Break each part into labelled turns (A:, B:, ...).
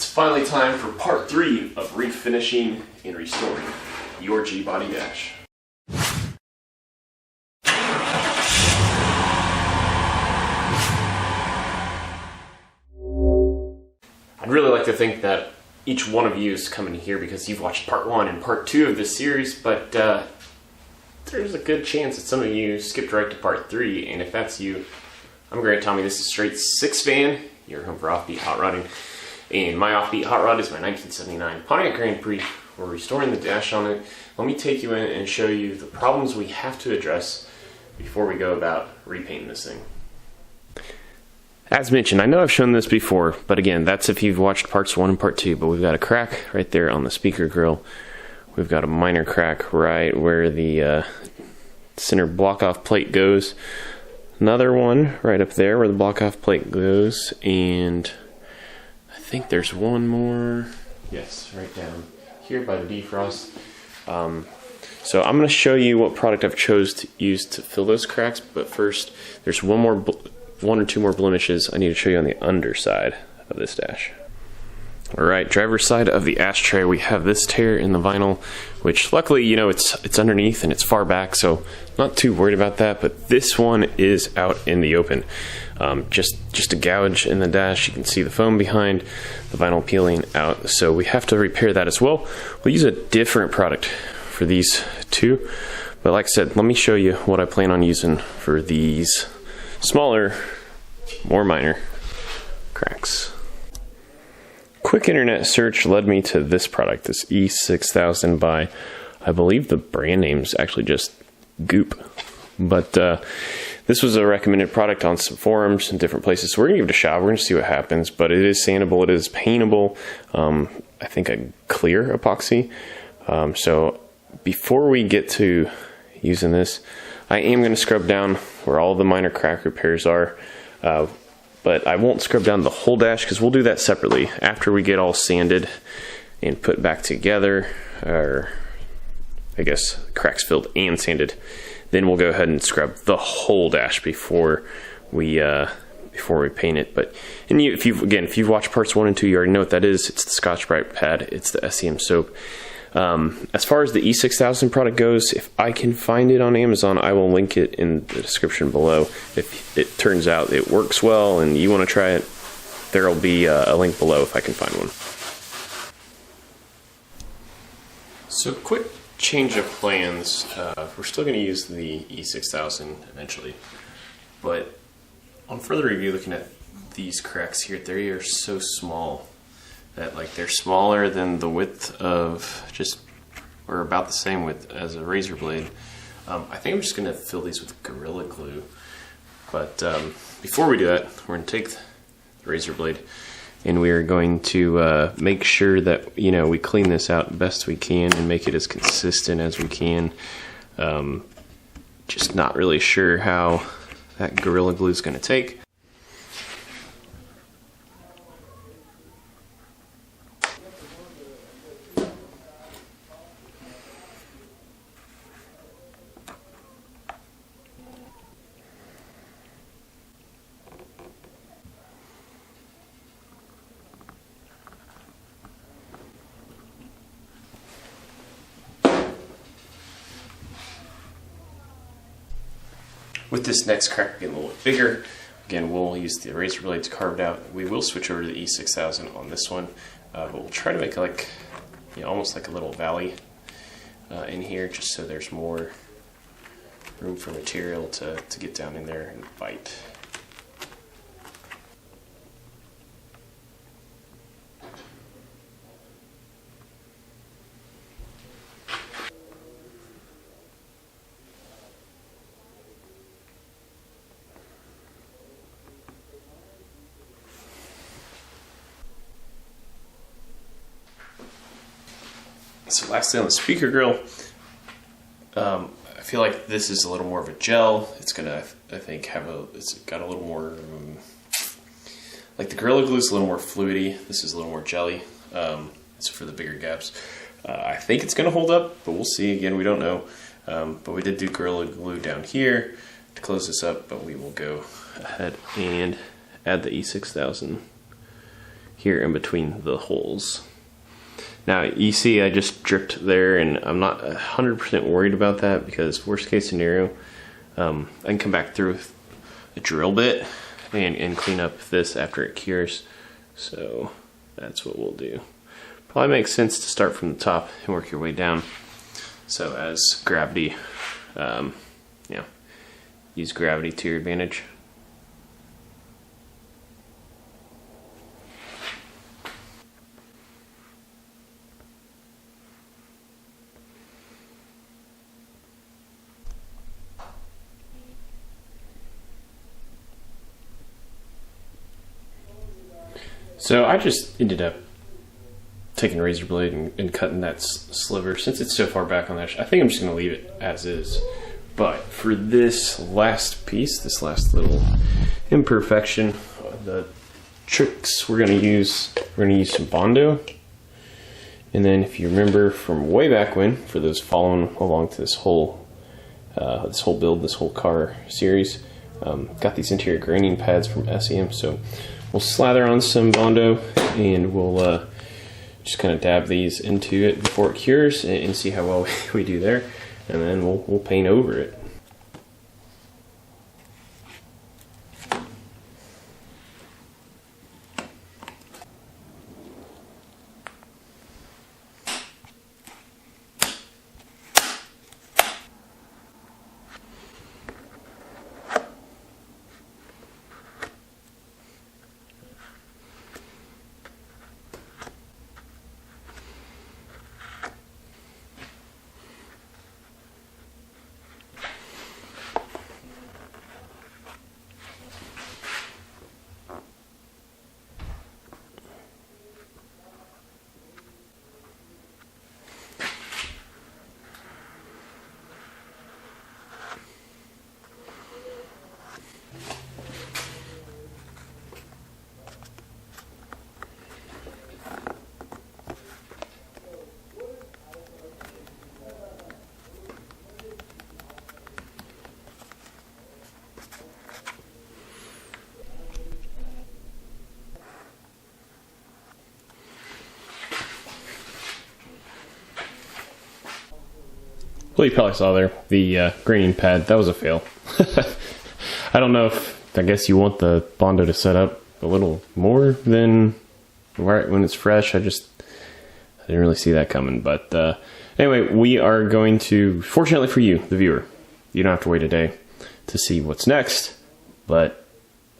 A: finally time for part 3 of refinishing and restoring your G-body dash. I'd really like to think that each one of you is coming here because you've watched part 1 and part 2 of this series, but there's a good chance that some of you skipped right to part 3, and if that's you, I'm Grant Tommy. This is Straight 6 Fan, your home for offbeat hot rodding. And my offbeat hot rod is my 1979 Pontiac Grand Prix. We're restoring the dash on it. Let me take you in and show you the problems we have to address before we go about repainting this thing. As mentioned, I know I've shown this before, but again, that's if you've watched parts 1 and part 2, but we've got a crack right there on the speaker grill. We've got a minor crack right where the center block-off plate goes. Another one right up there where the block-off plate goes, and I think there's one more. Yes, right down here by the defrost. So I'm going to show you what product I've chose to use to fill those cracks, but first there's one or two more blemishes I need to show you on the underside of this dash. Alright, driver's side of the ashtray, we have this tear in the vinyl, which luckily, you know, it's underneath and it's far back, so not too worried about that, but this one is out in the open. Just a gouge in the dash. You can see the foam behind, the vinyl peeling out, so we have to repair that as well. We'll use a different product for these two, but like I said, let me show you what I plan on using for these smaller, more minor cracks. Quick internet search led me to this product, this E6000 by, I believe the brand name's actually just Goop. But this was a recommended product on some forums and different places, so we're going to give it a shot. We're going to see what happens, but it is sandable, it is paintable, I think a clear epoxy. So before we get to using this, I am going to scrub down where all the minor crack repairs are. But I won't scrub down the whole dash because we'll do that separately after we get all sanded and put back together, or I guess cracks filled and sanded. Then we'll go ahead and scrub the whole dash before we paint it. But if you've watched parts 1 and 2, you already know what that is. It's the Scotch-Brite pad. It's the SEM soap. As far as the E6000 product goes, if I can find it on Amazon, I will link it in the description below. If it turns out it works well and you want to try it, there will be a link below if I can find one. So quick change of plans. We're still going to use the E6000 eventually, but on further review, looking at these cracks here, they are so small that they're smaller than the width of or about the same width as a razor blade. I think I'm just going to fill these with Gorilla Glue. But before we do that, we're going to take the razor blade and we are going to make sure that we clean this out best we can and make it as consistent as we can. Just not really sure how that Gorilla Glue is going to take. With this next crack getting a little bit bigger, again, we'll use the razor blades carved out. We will switch over to the E6000 on this one, but we'll try to make almost like a little valley in here, just so there's more room for material to get down in there and bite. So lastly on the speaker grill, I feel like this is a little more of a gel. It's gonna, I think, it's got a little more, like the Gorilla Glue is a little more fluidy. This is a little more jelly. So for the bigger gaps, I think it's gonna hold up, but we'll see. Again, we don't know. But we did do Gorilla Glue down here to close this up, but we will go ahead and add the E6000 here in between the holes. Now you see I just dripped there, and I'm not 100% worried about that because worst case scenario, I can come back through with a drill bit and clean up this after it cures. So that's what we'll do. Probably makes sense to start from the top and work your way down. So as gravity, use gravity to your advantage. So I just ended up taking a razor blade and cutting that sliver. Since it's so far back on that, I think I'm just going to leave it as is. But for this last piece, this last little imperfection, the tricks we're going to use some Bondo. And then if you remember from way back when, for those following along to this whole build, this whole car series, got these interior graining pads from SEM. So we'll slather on some Bondo and we'll just kind of dab these into it before it cures and see how well we do there, and then we'll paint over it. Well, you probably saw there, the graining pad, that was a fail. I don't know if, I guess you want the Bondo to set up a little more than right when it's fresh. I didn't really see that coming. But anyway, we are going to, fortunately for you, the viewer, you don't have to wait a day to see what's next. But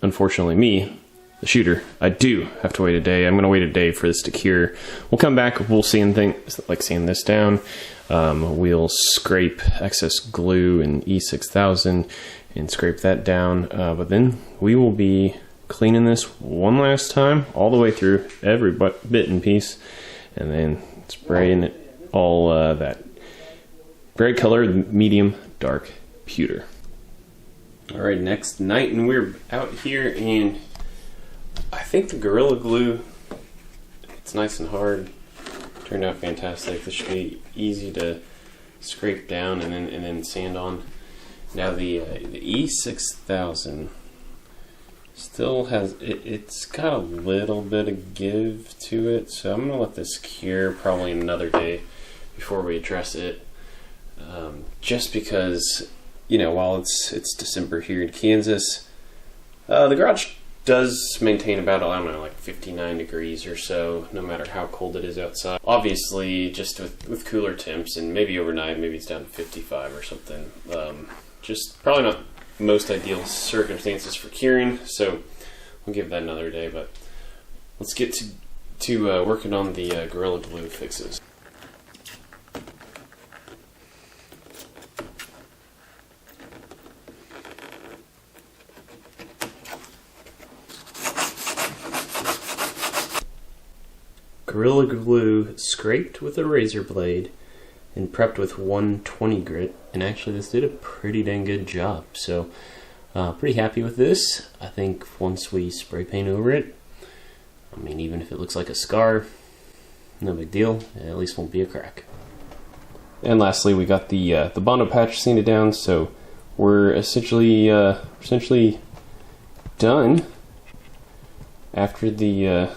A: unfortunately me, the shooter, I do have to wait a day. I'm going to wait a day for this to cure. We'll come back, we'll sand things, like sand this down. We'll scrape excess glue in E6000 and scrape that down. But then we will be cleaning this one last time, all the way through, every bit and piece, and then spraying it all that bright colored medium dark pewter. All right, next night, and we're out here, and I think the Gorilla Glue, it's nice and hard. Turned out fantastic. This should be easy to scrape down and then sand on. Now the E6000 still has it's got a little bit of give to it, so I'm gonna let this cure probably another day before we address it. Just because, you know, while it's December here in Kansas, the garage does maintain about, I don't know, like 59 degrees or so, no matter how cold it is outside. Obviously, just with cooler temps, and maybe overnight, maybe it's down to 55 or something. Just probably not most ideal circumstances for curing, so we'll give that another day. But let's get to working on the Gorilla Glue fixes. Gorilla Glue scraped with a razor blade and prepped with 120 grit, and actually this did a pretty dang good job, so pretty happy with this. I think once we spray paint over it, I mean, even if it looks like a scar, no big deal, it at least won't be a crack. And lastly, we got the Bondo patch sanded down, so we're essentially done after the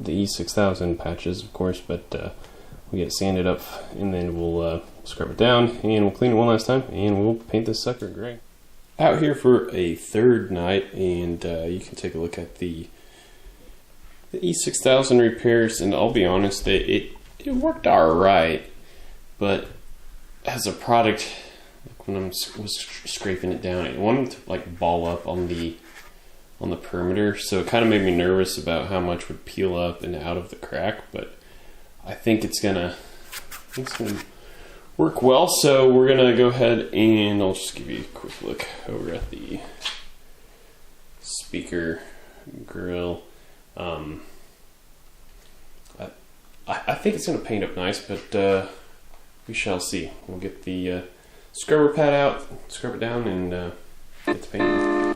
A: the E6000 patches, of course, but we get it sanded up, and then we'll scrub it down, and we'll clean it one last time, and we'll paint this sucker gray. Out here for a third night, and you can take a look at the E6000 repairs, and I'll be honest, it worked alright, but as a product, when I was scraping it down, it wanted to like ball up on the perimeter, so it kind of made me nervous about how much would peel up and out of the crack, but I think it's gonna work well. So we're gonna go ahead and I'll just give you a quick look over at the speaker grill. I think it's gonna paint up nice, but we shall see. We'll get the scrubber pad out, scrub it down, and get the paint.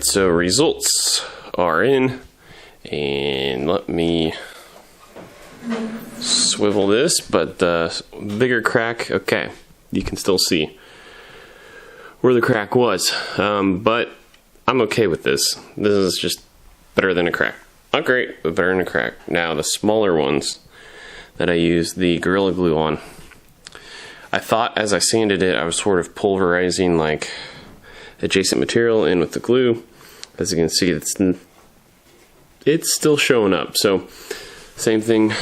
A: Alright, so results are in, and let me swivel this, but bigger crack. Okay, you can still see where the crack was, but I'm okay with this. This is just better than a crack. Not great, but better than a crack. Now the smaller ones that I use the Gorilla Glue on, I thought as I sanded it I was sort of pulverizing like adjacent material in with the glue. As you can see, it's still showing up. So same thing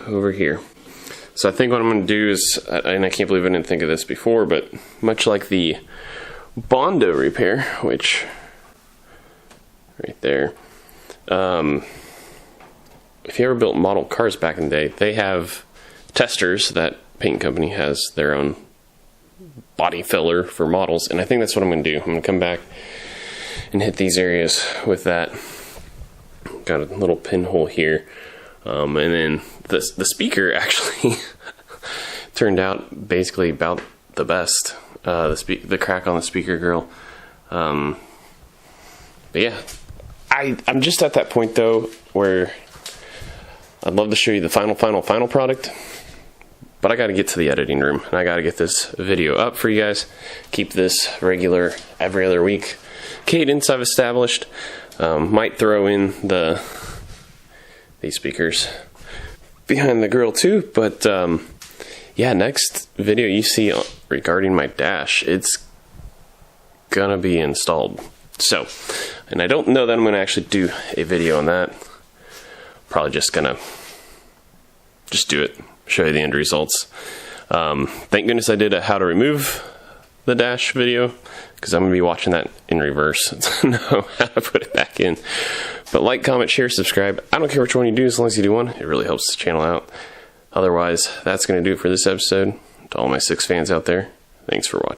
A: over here. So I think what I'm going to do is, and I can't believe I didn't think of this before, but much like the Bondo repair, which right there, if you ever built model cars back in the day, they have testers. That paint company has their own body filler for models, and I think that's what I'm going to do. I'm going to come back and hit these areas with that. Got a little pinhole here, and then the speaker actually turned out basically about the best. The crack on the speaker grill. But yeah, I'm just at that point though where I'd love to show you the final product, but I got to get to the editing room and I got to get this video up for you guys. Keep this regular every other week cadence I've established. Might throw in these speakers behind the grill too, but yeah, next video you see regarding my dash, it's gonna be installed. So, and I don't know that I'm gonna actually do a video on that. Probably just gonna do it, show you the end results. Thank goodness I did a how to remove the dash video, because I'm gonna be watching that in reverse to know how to put it back in. But like, comment, share, subscribe. I don't care which one you do, as long as you do one. It really helps the channel out. Otherwise, that's gonna do it for this episode. To all my 6 fans out there, thanks for watching.